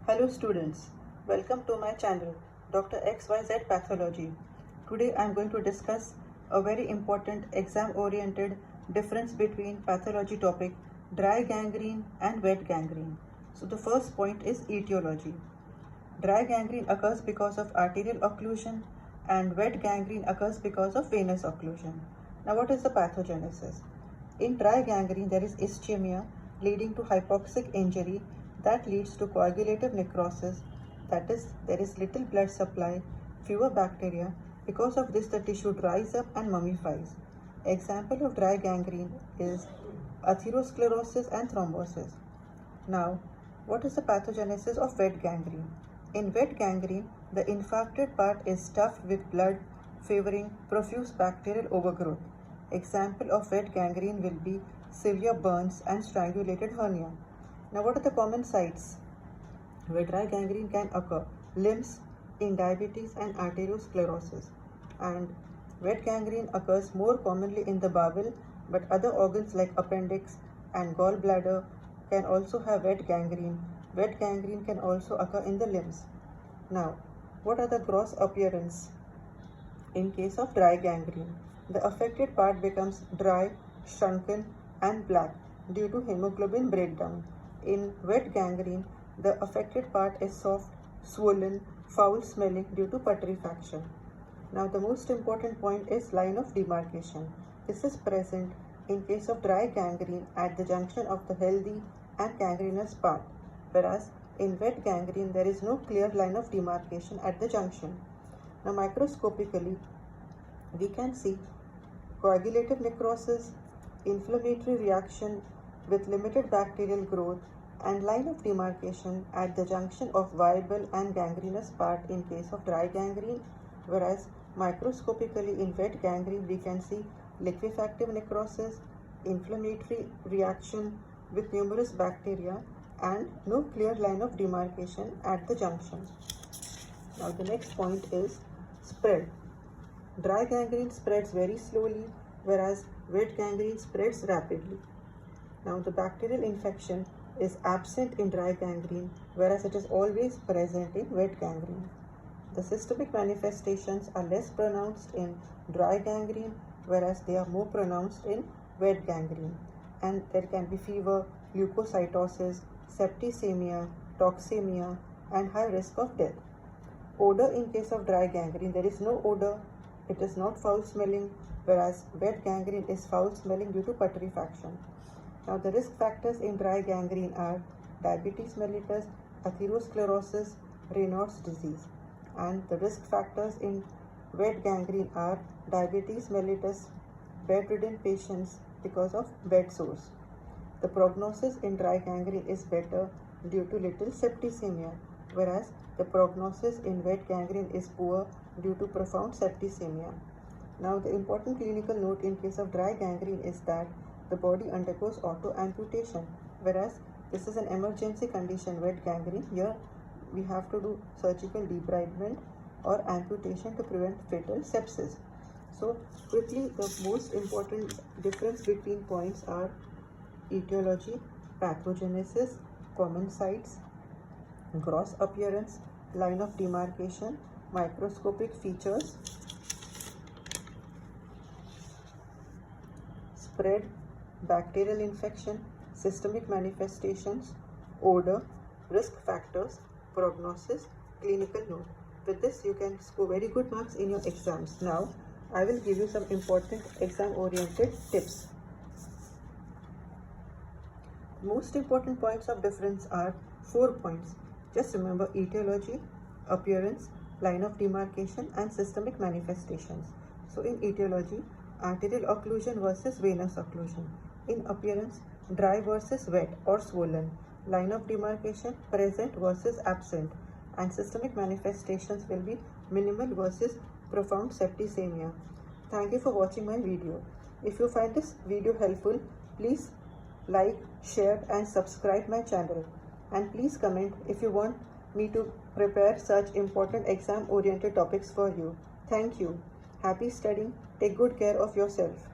Hello students, welcome to my channel Dr XYZ Pathology. Today I am going to discuss a very important exam oriented difference between pathology topic dry gangrene and wet gangrene. So the first point is etiology. Dry gangrene occurs because of arterial occlusion and wet gangrene occurs because of venous occlusion. Now what is the pathogenesis? In dry gangrene there is ischemia leading to hypoxic injury that leads to coagulative necrosis, that is, there is little blood supply, fewer bacteria. Because of this, the tissue dries up and mummifies. Example of dry gangrene is atherosclerosis and thrombosis. Now, what is the pathogenesis of wet gangrene? In wet gangrene, the infarcted part is stuffed with blood, favoring profuse bacterial overgrowth. Example of wet gangrene will be severe burns and strangulated hernia. Now, what are the common sites where dry gangrene can occur? Limbs, in diabetes and arteriosclerosis. And wet gangrene occurs more commonly in the bowel, but other organs like appendix and gallbladder can also have wet gangrene. Wet gangrene can also occur in the limbs. Now, what are the gross appearance? In case of dry gangrene, the affected part becomes dry, shrunken and black due to hemoglobin breakdown. In wet gangrene, the affected part is soft, swollen, foul-smelling due to putrefaction. Now, the most important point is line of demarcation. This is present in case of dry gangrene at the junction of the healthy and gangrenous part, whereas in wet gangrene, there is no clear line of demarcation at the junction. Now, microscopically, we can see coagulative necrosis, inflammatory reaction with limited bacterial growth, and line of demarcation at the junction of viable and gangrenous part in case of dry gangrene, whereas microscopically in wet gangrene we can see liquefactive necrosis, inflammatory reaction with numerous bacteria, and no clear line of demarcation at the junction. Now the next point is spread. Dry gangrene spreads very slowly, whereas wet gangrene spreads rapidly. Now the bacterial infection is absent in dry gangrene, whereas it is always present in wet gangrene. The systemic manifestations are less pronounced in dry gangrene, whereas they are more pronounced in wet gangrene. And there can be fever, leukocytosis, septicemia, toxemia, and high risk of death. Odor in case of dry gangrene, there is no odor. It is not foul smelling, whereas wet gangrene is foul smelling due to putrefaction. Now, the risk factors in dry gangrene are diabetes mellitus, atherosclerosis, Raynaud's disease. And the risk factors in wet gangrene are diabetes mellitus, bedridden patients because of bed sores. The prognosis in dry gangrene is better due to little septicemia, whereas the prognosis in wet gangrene is poor due to profound septicemia. Now, the important clinical note in case of dry gangrene is that the body undergoes auto-amputation, whereas this is an emergency condition, wet gangrene. Here we have to do surgical debridement or amputation to prevent fatal sepsis. So quickly, the most important difference between points are etiology, pathogenesis, common sites, gross appearance, line of demarcation, microscopic features, spread, bacterial infection, systemic manifestations, odor, risk factors, prognosis, clinical note. With this, you can score very good marks in your exams. Now, I will give you some important exam-oriented tips. Most important points of difference are 4 points. Just remember etiology, appearance, line of demarcation, and systemic manifestations. So, in etiology, arterial occlusion versus venous occlusion. In appearance, dry versus wet or swollen. Line of demarcation, present versus absent. And systemic manifestations will be minimal versus profound septicemia. Thank you for watching my video. If you find this video helpful, please like, share and subscribe my channel. And please comment if you want me to prepare such important exam-oriented topics for you. Thank you. Happy studying. Take good care of yourself.